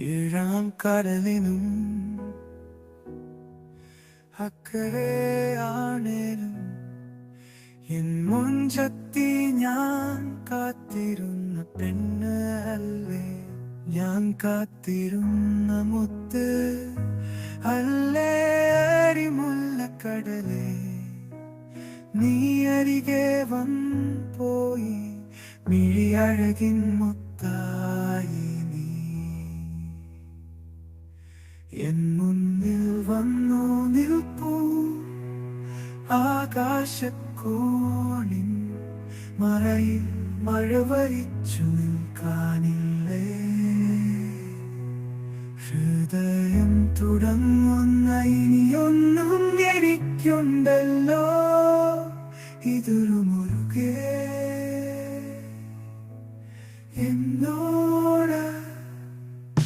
ഏഴാം കടലിനും അക്കരെയാണേലും എൻ മുഞ്ചത്തി ഞാൻ കാത്തിരുന്ന പെണ്ണ് അല്ലേ, ഞാൻ കാത്തിരുന്ന മുത്ത് അല്ലേ, അരിമുല്ലക്കടലേ, നീ അരികെ പോയി മിഴിയഴകിൻ മുത്തായി നീ എൻ മുന്നിൽ വന്നു നിൽപ്പൂ. ആകാശക്കോണിൻ മറയിൽ മഴവരിച്ചു നിൽക്കാനില്ലേ, ഹൃദയം തുടങ്ങുന്ന ഇനിയൊന്നും എനിക്കുണ്ട്.